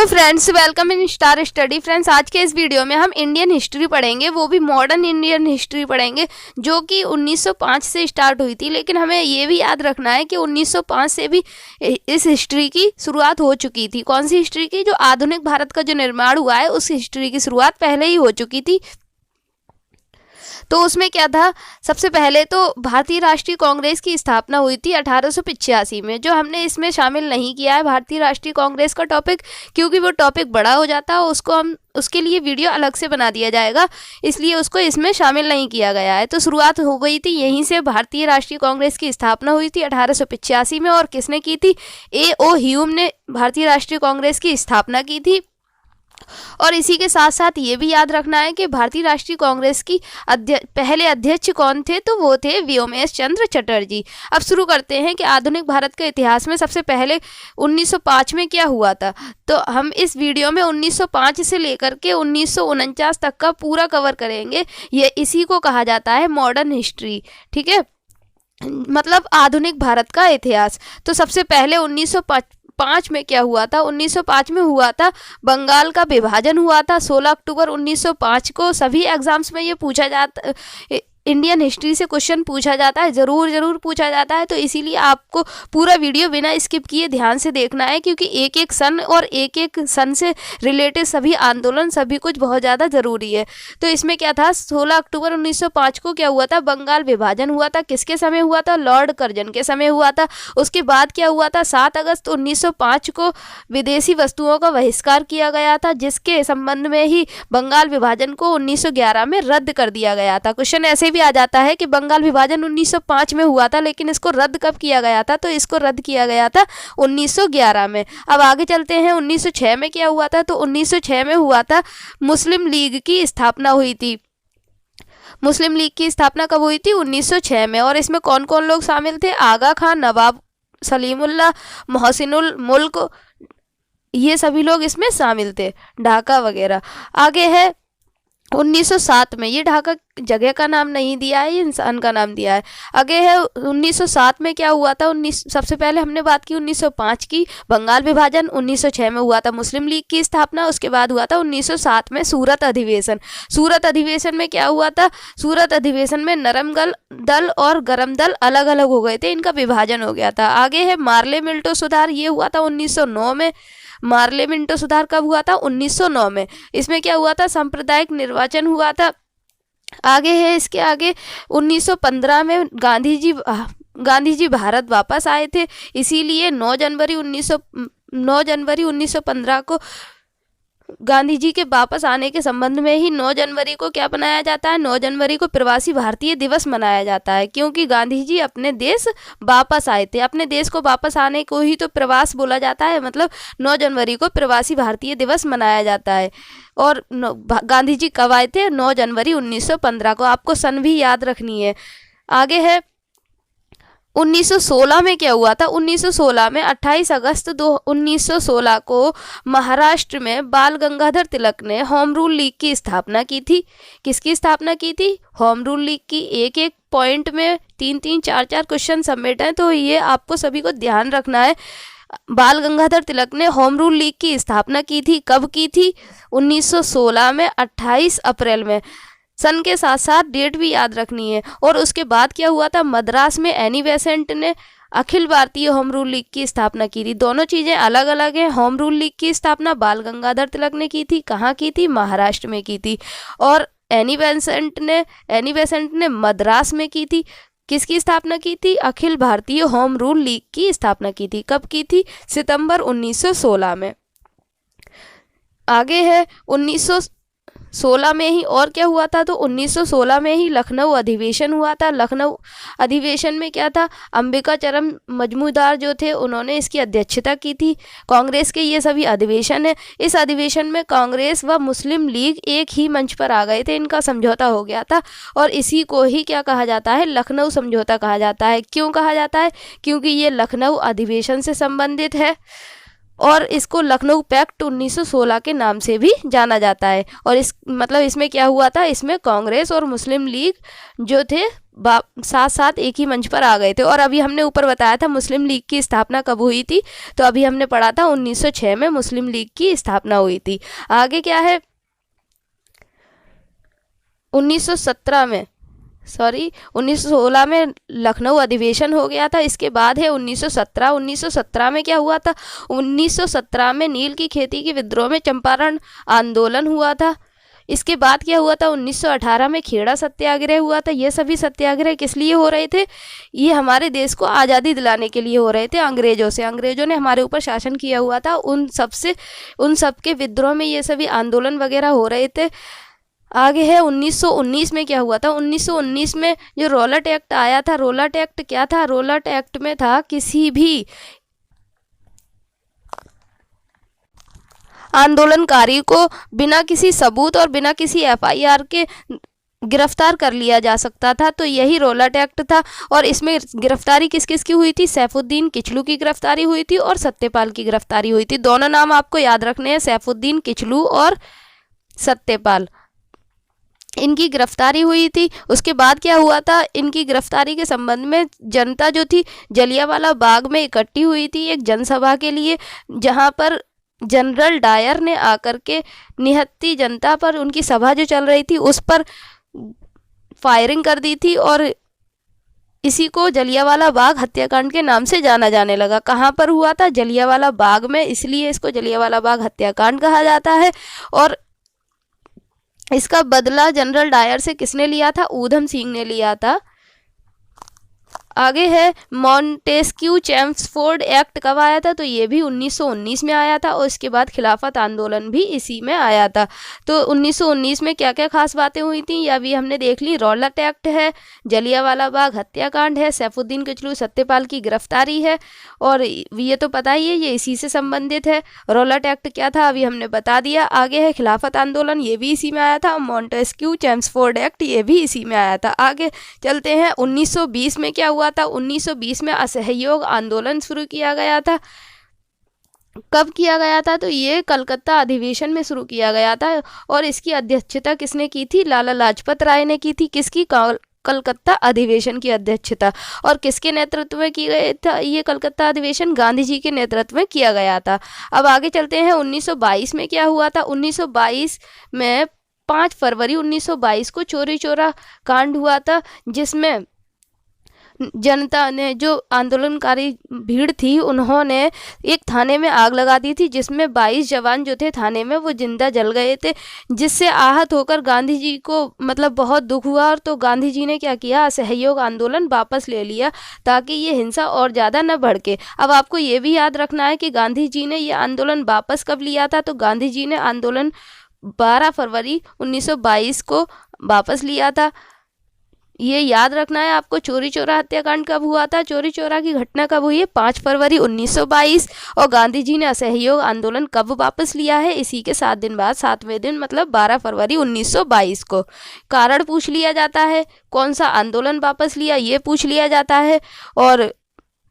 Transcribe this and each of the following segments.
Hello friends, welcome in star study. Friends, आज के इस वीडियो में हम इंडियन हिस्ट्री पढ़ेंगे, वो भी मॉडर्न इंडियन हिस्ट्री पढ़ेंगे जो कि 1905 से स्टार्ट हुई थी। लेकिन हमें ये भी याद रखना है कि 1905 से भी इस हिस्ट्री की शुरुआत हो चुकी थी। कौन सी हिस्ट्री की? जो आधुनिक भारत का जो निर्माण हुआ है उस हिस्ट्री की शुरुआत पहले ही हो चुकी थी। तो उसमें क्या था, सबसे पहले तो भारतीय राष्ट्रीय कांग्रेस की स्थापना हुई थी 1885 में। जो हमने इसमें शामिल नहीं किया है भारतीय राष्ट्रीय कांग्रेस का टॉपिक, क्योंकि वो टॉपिक बड़ा हो जाता है, उसके लिए वीडियो अलग से बना दिया जाएगा, इसलिए उसको इसमें शामिल नहीं किया गया है। तो शुरुआत हो गई थी यहीं से। भारतीय राष्ट्रीय कांग्रेस की स्थापना हुई थी 1885 में। और किसने की थी? A.O. ह्यूम ने भारतीय राष्ट्रीय कांग्रेस की स्थापना की थी। और इसी के साथ साथ ये भी याद रखना है कि भारतीय राष्ट्रीय कांग्रेस की पहले अध्यक्ष कौन थे? तो वो थे व्योमेश चंद्र चटर्जी। अब शुरू करते हैं कि आधुनिक भारत के इतिहास में सबसे पहले 1905 में क्या हुआ था। तो हम इस वीडियो में 1905 से लेकर के 1949 तक का पूरा कवर करेंगे। ये इसी को कहा जाता है मॉडर्न हिस्ट्री, ठीक है, मतलब आधुनिक भारत का इतिहास। तो सबसे पहले 1905 में क्या हुआ था? 1905 में हुआ था बंगाल का विभाजन हुआ था 16 अक्टूबर 1905 को। सभी एग्जाम्स में ये पूछा जाता, इंडियन हिस्ट्री से क्वेश्चन पूछा जाता है, ज़रूर पूछा जाता है। तो इसीलिए आपको पूरा वीडियो बिना स्किप किए ध्यान से देखना है, क्योंकि एक एक सन और एक एक सन से रिलेटेड सभी आंदोलन सभी कुछ बहुत ज़्यादा ज़रूरी है। तो इसमें क्या था, 16 अक्टूबर 1905 को क्या हुआ था? बंगाल विभाजन हुआ था। किसके समय हुआ था? लॉर्ड कर्जन के समय हुआ था। उसके बाद क्या हुआ था? 7 अगस्त 1905 को विदेशी वस्तुओं का बहिष्कार किया गया था, जिसके संबंध में ही बंगाल विभाजन को 1911 में रद्द कर दिया गया था। क्वेश्चन ऐसे भी आ जाता है कि बंगाल विभाजन 1905 में हुआ था, लेकिन इसको रद्द कब किया गया था? तो इसको रद्द किया गया था 1911 में। अब आगे चलते हैं, 1906 में क्या हुआ था? तो 1906 में हुआ था मुस्लिम लीग की स्थापना हुई थी। मुस्लिम लीग की स्थापना कब हुई थी? 1906 में। और इसमें कौन कौन लोग शामिल थे? आगा खान, नवाब सलीमुल्लाह, मोहसिनुल मुल्क, ये सभी लोग इसमें शामिल थे, ढाका वगैरह। आगे है 1907 में, ये ढाका जगह का नाम नहीं दिया है, ये इंसान का नाम दिया है। आगे है 1907 में क्या हुआ था? सबसे पहले हमने बात की 1905 की, बंगाल विभाजन। 1906 में हुआ था मुस्लिम लीग की स्थापना। उसके बाद हुआ था 1907 में सूरत अधिवेशन। सूरत अधिवेशन में क्या हुआ था? सूरत अधिवेशन में नरम दल और गरम दल अलग अलग हो गए थे, इनका विभाजन हो गया था। आगे है मार्ले मिंटो सुधार, ये हुआ था 1909 में। मार्ले मिंटो सुधार कब हुआ था? 1909 में। इसमें क्या हुआ था? सांप्रदायिक निर्वाचन हुआ था। आगे है, इसके आगे 1915 में गांधी जी भारत वापस आए थे, इसीलिए 9 जनवरी 1915 को गांधी जी के वापस आने के संबंध में ही 9 जनवरी को क्या मनाया जाता है? 9 जनवरी को प्रवासी भारतीय दिवस मनाया जाता है, क्योंकि गांधी जी अपने देश वापस आए थे। अपने देश को वापस आने को ही तो प्रवास बोला जाता है, मतलब 9 जनवरी को प्रवासी भारतीय दिवस मनाया जाता है। और गांधी जी कब आए थे? 9 जनवरी 1915 को। आपको सन भी याद रखनी है। आगे है 1916 में क्या हुआ था? 1916 में 28 अगस्त 1916 को महाराष्ट्र में बाल गंगाधर तिलक ने होम रूल लीग की स्थापना की थी। किसकी स्थापना की थी? होम रूल लीग की। एक एक पॉइंट में 3-3, 4-4 क्वेश्चन सबमिट हैं, तो ये आपको सभी को ध्यान रखना है। बाल गंगाधर तिलक ने होम रूल लीग की स्थापना की थी। कब की थी? 1916 में 28 अप्रैल में। सन के साथ साथ डेट भी याद रखनी है। और उसके बाद क्या हुआ था? मद्रास में एनी बेसेंट ने Akhil Bharatiya home rule league की स्थापना की थी। दोनों चीज़ें अलग अलग हैं। होम रूल लीग की स्थापना बाल गंगाधर तिलक ने की थी। कहाँ की थी? महाराष्ट्र में की थी। और एनी बेसेंट ने मद्रास में की थी। किसकी स्थापना की थी? Akhil Bharatiya home rule league की स्थापना की थी। कब की थी? सितंबर 1916 में। आगे है 1916 में ही और क्या हुआ था? तो 1916 में ही लखनऊ अधिवेशन हुआ था। लखनऊ अधिवेशन में क्या था? अंबिका चरण मजमूदार जो थे, उन्होंने इसकी अध्यक्षता की थी। कांग्रेस के ये सभी अधिवेशन है। इस अधिवेशन में कांग्रेस व मुस्लिम लीग एक ही मंच पर आ गए थे, इनका समझौता हो गया था। और इसी को ही क्या कहा जाता है? लखनऊ समझौता कहा जाता है। क्यों कहा जाता है? क्योंकि ये लखनऊ अधिवेशन से संबंधित है। और इसको लखनऊ पैक्ट 1916 के नाम से भी जाना जाता है। और इसमें क्या हुआ था, इसमें कांग्रेस और मुस्लिम लीग जो थे साथ साथ एक ही मंच पर आ गए थे। और अभी हमने ऊपर बताया था मुस्लिम लीग की स्थापना कब हुई थी, तो अभी हमने पढ़ा था 1906 में मुस्लिम लीग की स्थापना हुई थी। आगे क्या है, 1916 में लखनऊ अधिवेशन हो गया था। इसके बाद है 1917 में क्या हुआ था, 1917 में नील की खेती की विद्रोह में चंपारण आंदोलन हुआ था। इसके बाद क्या हुआ था, 1918 में खेड़ा सत्याग्रह हुआ था। ये सभी सत्याग्रह किस लिए हो रहे थे, ये हमारे देश को आज़ादी दिलाने के लिए हो रहे थे अंग्रेजों से। अंग्रेजों ने हमारे ऊपर शासन किया हुआ था, उन सब के विद्रोह में ये सभी आंदोलन वगैरह हो रहे थे। आगे है 1919 में क्या हुआ था, 1919 में जो रौलट एक्ट आया था। रौलट एक्ट क्या था, रौलट एक्ट में था किसी भी आंदोलनकारी को बिना किसी सबूत और बिना किसी FIR के गिरफ्तार कर लिया जा सकता था। तो यही रौलट एक्ट था। और इसमें गिरफ्तारी किस किस की हुई थी, सैफुद्दीन किचलू की गिरफ्तारी हुई थी और सत्यपाल की गिरफ्तारी हुई थी। दोनों नाम आपको याद रखने हैं, सैफुद्दीन किचलू और सत्यपाल, इनकी गिरफ्तारी हुई थी। उसके बाद क्या हुआ था, इनकी गिरफ्तारी के संबंध में जनता जो थी जलियांवाला बाग में इकट्ठी हुई थी एक जनसभा के लिए, जहां पर जनरल डायर ने आकर के निहत्ती जनता पर, उनकी सभा जो चल रही थी उस पर फायरिंग कर दी थी। और इसी को जलियांवाला बाग हत्याकांड के नाम से जाना जाने लगा। कहाँ पर हुआ था, जलियांवाला बाग में, इसलिए इसको जलियांवाला बाग हत्याकांड कहा जाता है। और इसका बदला जनरल डायर से किसने लिया था, ऊधम सिंह ने लिया था। आगे है मॉन्टेस्क्यू चेम्सफोर्ड एक्ट कब आया था, तो ये भी 1919 में आया था। और इसके बाद खिलाफत आंदोलन भी इसी में आया था। तो 1919 में क्या क्या खास बातें हुई थी, या भी हमने देख ली। रौलट एक्ट है, जलियांवाला बाग हत्याकांड है, सैफुद्दीन किचलू सत्यपाल की गिरफ्तारी है, और ये तो पता ही है ये इसी से संबंधित है। रौलट एक्ट क्या था अभी हमने बता दिया। आगे है खिलाफत आंदोलन, ये भी इसी में आया था। मॉन्टेस्क्यू चेम्सफोर्ड एक्ट ये भी इसी में आया था। आगे चलते हैं, 1920 में क्या हुआ था, 1920 में असहयोग आंदोलन शुरू किया गया था। कब किया गया था, तो ये कलकत्ता अधिवेशन में शुरू किया गया था। और इसकी अध्यक्षता किसने की थी, लाला लाजपत राय ने की थी। किसकी, कलकत्ता अधिवेशन की अध्यक्षता। और किसके नेतृत्व में की गई था ये कलकत्ता अधिवेशन, गांधी जी के नेतृत्व में किया गया था। अब आगे चलते हैं, 1922 में क्या हुआ था। 1922 में 5 फरवरी 1922 को चौरी चौरा कांड हुआ था, जिसमें जनता ने, जो आंदोलनकारी भीड़ थी, उन्होंने एक थाने में आग लगा दी थी, जिसमें 22 जवान जो थे थाने में वो जिंदा जल गए थे, जिससे आहत होकर गांधी जी को मतलब बहुत दुख हुआ। और तो गांधी जी ने क्या किया, असहयोग आंदोलन वापस ले लिया, ताकि ये हिंसा और ज़्यादा न भड़के। अब आपको ये भी याद रखना है कि गांधी जी ने ये आंदोलन वापस कब लिया था, तो गांधी जी ने आंदोलन 12 फरवरी 1922 को वापस लिया था। ये याद रखना है आपको। चौरी चौरा हत्याकांड कब हुआ था, चौरी चौरा की घटना कब हुई है, 5 फरवरी 1922। और गांधी जी ने असहयोग आंदोलन कब वापस लिया है, इसी के 7 दिन बाद, 7वें दिन मतलब 12 फरवरी 1922 को। कारण पूछ लिया जाता है, कौन सा आंदोलन वापस लिया ये पूछ लिया जाता है, और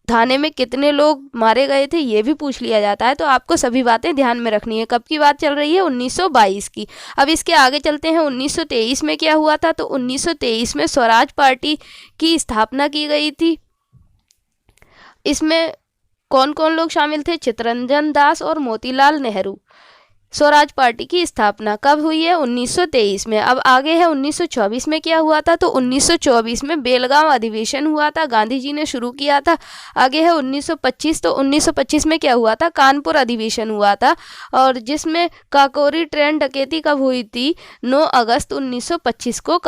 थाने में कितने लोग मारे गए थे ये भी पूछ लिया जाता है। तो आपको सभी बातें ध्यान में रखनी है। कब की बात चल रही है, 1922 की। अब इसके आगे चलते हैं, 1923 में क्या हुआ था, तो 1923 में स्वराज पार्टी की स्थापना की गई थी। इसमें कौन कौन लोग शामिल थे, चित्तरंजन दास और मोतीलाल नेहरू। स्वराज पार्टी की स्थापना कब हुई है, 1923 में। अब आगे है 1924 में क्या हुआ था, तो 1924 में बेलगांव अधिवेशन हुआ था, गांधी जी ने शुरू किया था। आगे है 1925, तो 1925 में क्या हुआ था, कानपुर अधिवेशन हुआ था, और जिसमें काकोरी ट्रेन डकैती कब हुई थी, 9 अगस्त 1925 को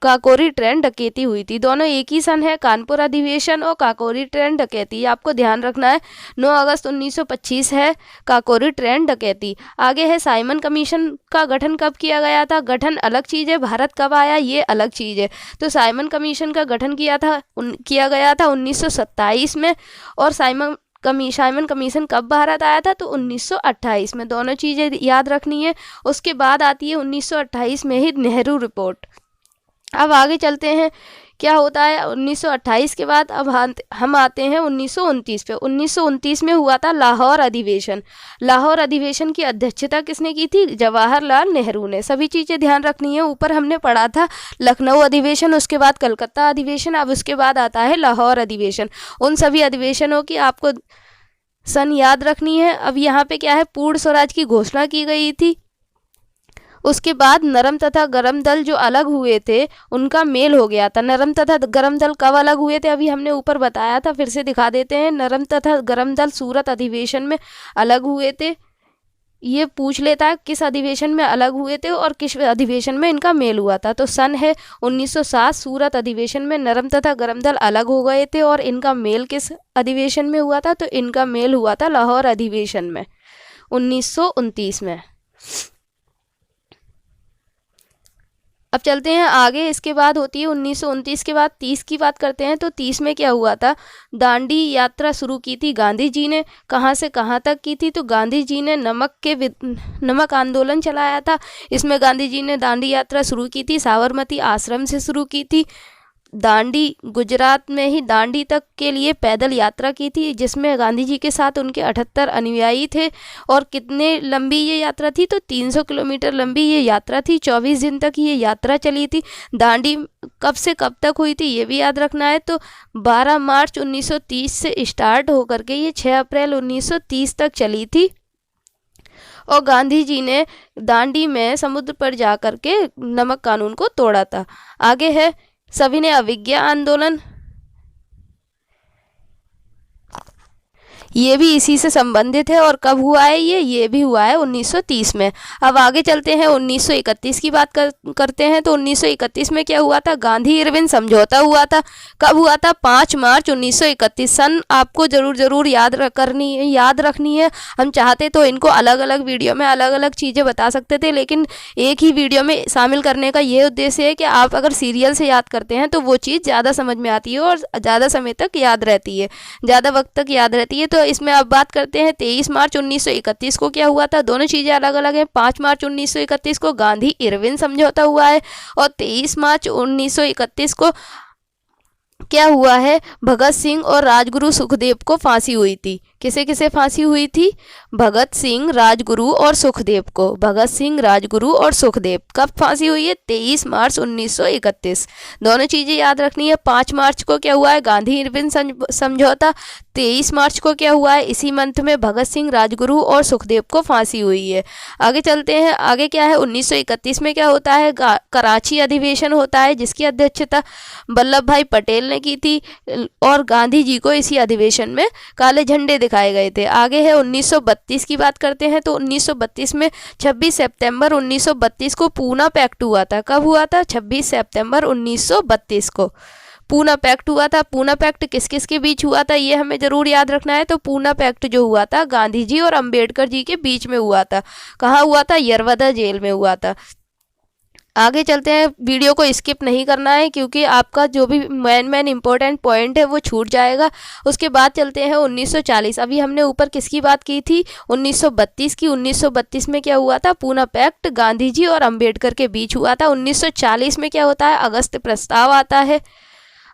काकोरी ट्रेन डकैती हुई थी। दोनों एक ही सन है, कानपुर अधिवेशन और काकोरी ट्रेन डकैती, आपको ध्यान रखना है। 9 अगस्त 1925 है काकोरी ट्रेन डकैती। आगे है साइमन कमीशन का गठन कब किया गया था, गठन अलग चीज़ है, भारत कब आया ये अलग चीज़ है। तो साइमन कमीशन का गठन किया गया था 1927 में, और साइमन कमीशन कब भारत आया था, तो 1928 में। दोनों चीज़ें याद रखनी है। उसके बाद आती है 1928 में ही नेहरू रिपोर्ट। अब आगे चलते हैं, क्या होता है 1928 के बाद अब हम आते हैं 1929 पे। 1929 में हुआ था लाहौर अधिवेशन। लाहौर अधिवेशन की अध्यक्षता किसने की थी? जवाहरलाल नेहरू ने। सभी चीज़ें ध्यान रखनी है। ऊपर हमने पढ़ा था लखनऊ अधिवेशन, उसके बाद कलकत्ता अधिवेशन, अब उसके बाद आता है लाहौर अधिवेशन। उन सभी अधिवेशनों की आपको सन याद रखनी है। अब यहाँ पे क्या है, पूर्ण स्वराज की घोषणा की गई थी। उसके बाद नरम तथा गरम दल जो अलग हुए थे उनका मेल हो गया था। नरम तथा गरम दल कब अलग हुए थे? अभी हमने ऊपर बताया था, फिर से दिखा देते हैं। नरम तथा गरम दल सूरत अधिवेशन में अलग हुए थे। ये पूछ लेता है किस अधिवेशन में अलग हुए थे और किस अधिवेशन में इनका मेल हुआ था। तो सन है 1907। सूरत अधिवेशन में नरम तथा गरम दल अलग हो गए थे और इनका मेल किस अधिवेशन में हुआ था? तो इनका मेल हुआ था लाहौर अधिवेशन में 1929 में। अब चलते हैं आगे। इसके बाद होती है 1929 के बाद 30 की बात करते हैं। तो 30 में क्या हुआ था? दांडी यात्रा शुरू की थी गांधी जी ने। कहाँ से कहाँ तक की थी? तो गांधी जी ने नमक आंदोलन चलाया था। इसमें गांधी जी ने दांडी यात्रा शुरू की थी, साबरमती आश्रम से शुरू की थी। दांडी, गुजरात में ही दांडी तक के लिए पैदल यात्रा की थी, जिसमें गांधी जी के साथ उनके 78 अनुयायी थे। और कितने लंबी ये यात्रा थी? तो 300 किलोमीटर लंबी ये यात्रा थी। 24 दिन तक ये यात्रा चली थी। दांडी कब से कब तक हुई थी ये भी याद रखना है। तो 12 मार्च 1930 से स्टार्ट होकर के ये 6 अप्रैल 1930 तक चली थी। और गांधी जी ने दांडी में समुद्र पर जाकर के नमक कानून को तोड़ा था। आगे है सविनय अवज्ञा आंदोलन। ये भी इसी से संबंधित है। और कब हुआ है ये भी हुआ है 1930 में। अब आगे चलते हैं 1931 की बात करते हैं। तो 1931 में क्या हुआ था? गांधी इरविन समझौता हुआ था। कब हुआ था? 5 मार्च 1931। सन आपको जरूर याद रखनी है। हम चाहते तो इनको अलग अलग वीडियो में अलग अलग चीज़ें बता सकते थे, लेकिन एक ही वीडियो में शामिल करने का ये उद्देश्य है कि आप अगर सीरियल से याद करते हैं तो वो चीज़ ज़्यादा समझ में आती है और ज़्यादा समय तक याद रहती है, ज़्यादा वक्त तक याद रहती है। तो इसमें अब बात करते हैं 23 मार्च 1931 को क्या हुआ था। दोनों चीज़ें अलग अलग हैं। 5 मार्च 1931 को गांधी इरविन समझौता हुआ है और 23 मार्च 1931 को क्या हुआ है? भगत सिंह और राजगुरु सुखदेव को फांसी हुई थी। किसे किसे फांसी हुई थी? भगत सिंह, राजगुरु और सुखदेव को। भगत सिंह, राजगुरु और सुखदेव। कब फांसी हुई है? 23 मार्च 1931। दोनों चीज़ें याद रखनी है। 5 मार्च को क्या हुआ है? गांधी इरविन समझौता। 23 मार्च को क्या हुआ है? इसी मंथ में भगत सिंह, राजगुरु और सुखदेव को फांसी हुई है। आगे चलते हैं। आगे क्या है? 1931 में क्या होता है? कराची अधिवेशन होता है, जिसकी अध्यक्षता वल्लभ भाई पटेल ने की थी और गांधी जी को इसी अधिवेशन में काले झंडे दिखाए गए थे। आगे है 1932 की बात करते हैं। तो 1932 में 26 सितंबर 1932 को पूना पैक्ट हुआ था। कब हुआ था? 26 सितंबर 1932 को पूना पैक्ट हुआ था। पूना पैक्ट किस किस के बीच हुआ था ये हमें जरूर याद रखना है। तो पूना पैक्ट जो हुआ था गांधी जी और अंबेडकर जी के बीच में हुआ था। कहाँ हुआ था? यरवदा जेल में हुआ था। आगे चलते हैं। वीडियो को स्किप नहीं करना है क्योंकि आपका जो भी मेन इंपॉर्टेंट पॉइंट है वो छूट जाएगा। उसके बाद चलते हैं 1940। अभी हमने ऊपर किसकी बात की थी? 1932 की। 1932 में क्या हुआ था? पूना पैक्ट गांधी जी और अंबेडकर के बीच हुआ था। 1940 में क्या होता है? अगस्त प्रस्ताव आता है।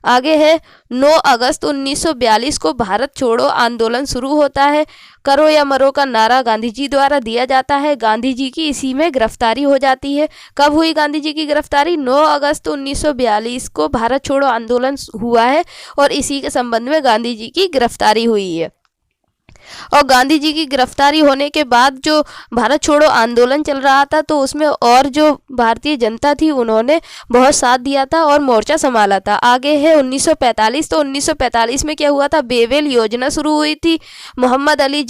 आगे है 9 अगस्त 1942 को भारत छोड़ो आंदोलन शुरू होता है। करो या मरो का नारा गांधी जी द्वारा दिया जाता है। गांधी जी की इसी में गिरफ्तारी हो जाती है। कब हुई गांधी जी की गिरफ्तारी? 9 अगस्त 1942 को भारत छोड़ो आंदोलन हुआ है और इसी के संबंध में गांधी जी की गिरफ्तारी हुई है। और गांधी जी की गिरफ्तारी होने के बाद जो भारत छोड़ो आंदोलन चल रहा था तो उसमें और जो भारतीय जनता थी उन्होंने बहुत साथ दिया था और मोर्चा संभाला था। आगे है 1945। तो 1945 में क्या हुआ था? बेवेल योजना शुरू हुई थी। मोहम्मद अली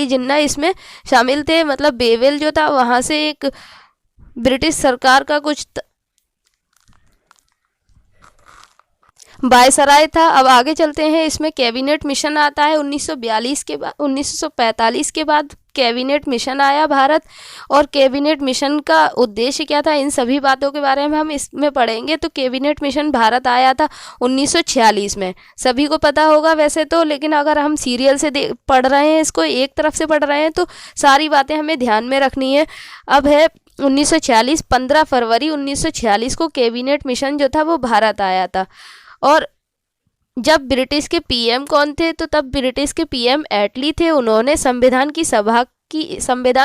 जिन्ना इसमें शामिल थे। मतलब बेवेल जो था वहाँ से एक ब्रिटिश सरकार का कुछ वायसराय था। अब आगे चलते हैं, इसमें कैबिनेट मिशन आता है 1942 के बाद, 1945 के बाद कैबिनेट मिशन आया भारत। और कैबिनेट मिशन का उद्देश्य क्या था, इन सभी बातों के बारे में हम इसमें पढ़ेंगे। तो कैबिनेट मिशन भारत आया था 1946 में, सभी को पता होगा वैसे तो, लेकिन अगर हम सीरियल से पढ़ रहे हैं, इसको एक तरफ से पढ़ रहे हैं, तो सारी बातें हमें ध्यान में रखनी है। अब है 1946, 15 फरवरी 1946 को कैबिनेट मिशन जो था वो भारत आया था। और जब ब्रिटिश के पीएम कौन थे, तो तब ब्रिटिश के पीएम एटली थे। उन्होंने संविधान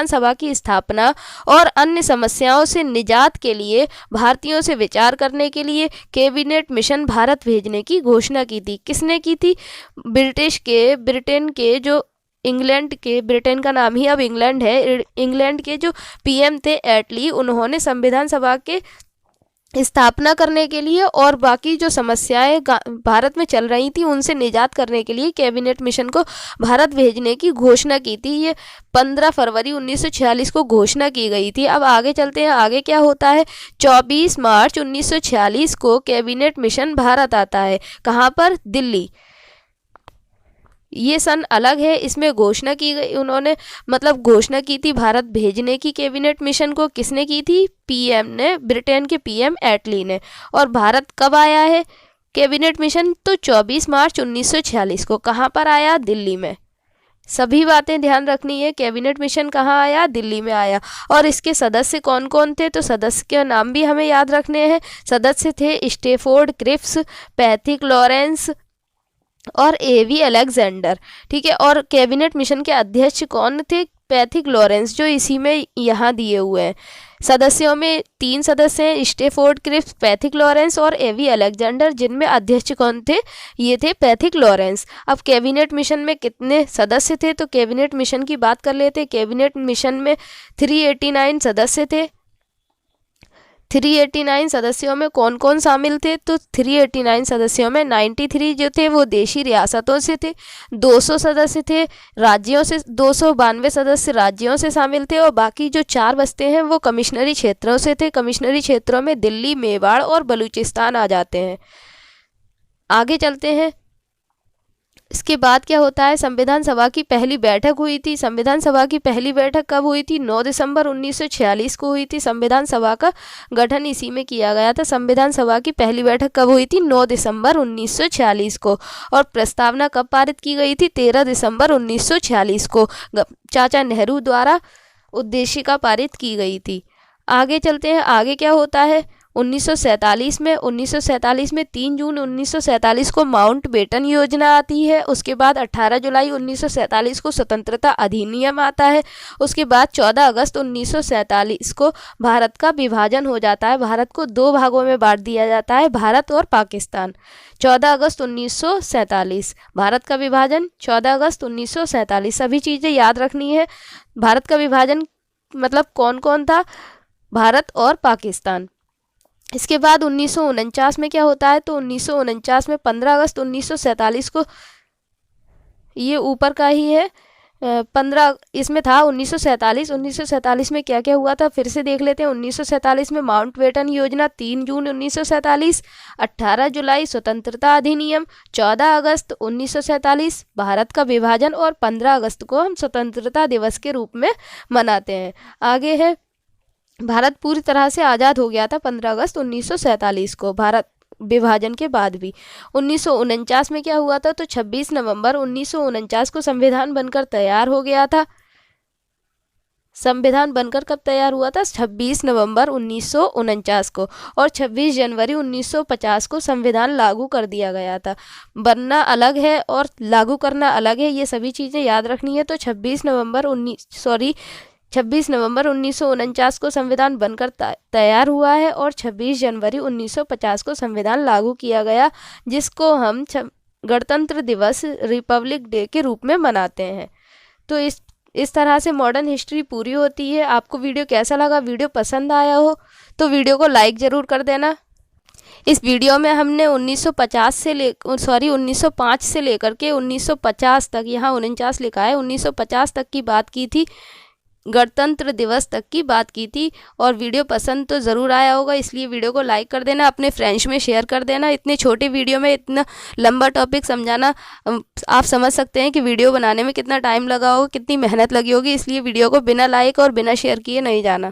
सभा की स्थापना और अन्य समस्याओं से निजात के लिए भारतीयों से विचार करने के लिए कैबिनेट मिशन भारत भेजने की घोषणा की थी। किसने की थी? ब्रिटेन के जो ब्रिटेन का नाम ही अब इंग्लैंड है, इंग्लैंड के जो पीएम थे एटली, उन्होंने संविधान सभा के स्थापना करने के लिए और बाकी जो समस्याएं भारत में चल रही थी उनसे निजात करने के लिए कैबिनेट मिशन को भारत भेजने की घोषणा की थी। ये 15 फरवरी 1946 को घोषणा की गई थी। अब आगे चलते हैं, आगे क्या होता है। 24 मार्च 1946 को कैबिनेट मिशन भारत आता है। कहाँ पर? दिल्ली। ये सन अलग है, इसमें घोषणा की गई, उन्होंने मतलब घोषणा की थी भारत भेजने की कैबिनेट मिशन को। किसने की थी? पीएम ने, ब्रिटेन के पीएम एटली ने। और भारत कब आया है कैबिनेट मिशन? तो 24 मार्च 1946 को। कहाँ पर आया? दिल्ली में। सभी बातें ध्यान रखनी है। कैबिनेट मिशन कहाँ आया? दिल्ली में आया। और इसके सदस्य कौन कौन थे? तो सदस्य के नाम भी हमें याद रखने हैं। सदस्य थे स्टेफोर्ड क्रिप्स, पैथिक लॉरेंस और एवी अलेक्जेंडर। ठीक है। और कैबिनेट मिशन के अध्यक्ष कौन थे? पैथिक लॉरेंस, जो इसी में यहाँ दिए हुए हैं। सदस्यों में 3 सदस्य हैं, स्टेफोर्ड क्रिप्स, पैथिक लॉरेंस और एवी अलेक्जेंडर, जिनमें अध्यक्ष कौन थे? ये थे पैथिक लॉरेंस। अब कैबिनेट मिशन में कितने सदस्य थे? तो कैबिनेट मिशन की बात कर लेते। कैबिनेट मिशन में 389 सदस्य थे। 389 सदस्यों में कौन कौन शामिल थे? तो 389 सदस्यों में 93 जो थे वो देशी रियासतों से थे, 200 सदस्य थे राज्यों से, 292 सदस्य राज्यों से शामिल थे और बाकी जो 4 बचते हैं वो कमिश्नरी क्षेत्रों से थे। कमिश्नरी क्षेत्रों में दिल्ली, मेवाड़ और बलूचिस्तान आ जाते हैं। आगे चलते हैं, इसके बाद क्या होता है। संविधान सभा की पहली बैठक हुई थी। संविधान सभा की पहली बैठक कब हुई थी? 9 दिसंबर 1946 को हुई थी। संविधान सभा का गठन इसी में किया गया था। संविधान सभा की पहली बैठक कब हुई थी? 9 दिसंबर 1946 को। और प्रस्तावना कब पारित की गई थी? 13 दिसंबर 1946 को चाचा नेहरू द्वारा उद्देशिका पारित की गई थी। आगे चलते हैं, आगे क्या होता है। 1947 में 3 जून 1947 को माउंटबेटन योजना आती है। उसके बाद 18 जुलाई 1947 को स्वतंत्रता अधिनियम आता है। उसके बाद 14 अगस्त 1947 को भारत का विभाजन हो जाता है। भारत को 2 भागों में बांट दिया जाता है, भारत और पाकिस्तान। 14 अगस्त 1947 भारत का विभाजन, 14 अगस्त 1947। सभी चीज़ें याद रखनी है। भारत का विभाजन मतलब कौन कौन था? भारत और पाकिस्तान। इसके बाद 1949 में क्या होता है? तो 1949 में 15 अगस्त 1947 को, ये ऊपर का ही है, 15 इसमें था 1947 में क्या क्या हुआ था फिर से देख लेते हैं। 1947 में माउंटबेटन योजना, 3 जून 1947, 18 जुलाई स्वतंत्रता अधिनियम, 14 अगस्त 1947 भारत का विभाजन और 15 अगस्त को हम स्वतंत्रता दिवस के रूप में मनाते हैं। आगे है, भारत पूरी तरह से आज़ाद हो गया था 15 अगस्त 1947 को, भारत विभाजन के बाद भी। 1949 में क्या हुआ था? तो 26 नवंबर 1949 को संविधान बनकर तैयार हो गया था। संविधान बनकर कब तैयार हुआ था? 26 नवंबर 1949 को। और 26 जनवरी 1950 को संविधान लागू कर दिया गया था। बनना अलग है और लागू करना अलग है, ये सभी चीज़ें याद रखनी है। तो 26 नवंबर 1949 को संविधान बनकर तैयार हुआ है और 26 जनवरी 1950 को संविधान लागू किया गया, जिसको हम गणतंत्र दिवस, रिपब्लिक डे के रूप में मनाते हैं। तो इस तरह से मॉडर्न हिस्ट्री पूरी होती है। आपको वीडियो कैसा लगा? वीडियो पसंद आया हो तो वीडियो को लाइक ज़रूर कर देना। इस वीडियो में हमने 1905 से लेकर के 1950 तक, यहाँ 49 लिखा है, 1950 तक की बात की थी गणतंत्र दिवस तक की बात की थी। और वीडियो पसंद तो ज़रूर आया होगा, इसलिए वीडियो को लाइक कर देना, अपने फ्रेंड्स में शेयर कर देना। इतने छोटे वीडियो में इतना लंबा टॉपिक समझाना, आप समझ सकते हैं कि वीडियो बनाने में कितना टाइम लगा होगा, कितनी मेहनत लगी होगी। इसलिए वीडियो को बिना लाइक और बिना शेयर किए नहीं जाना।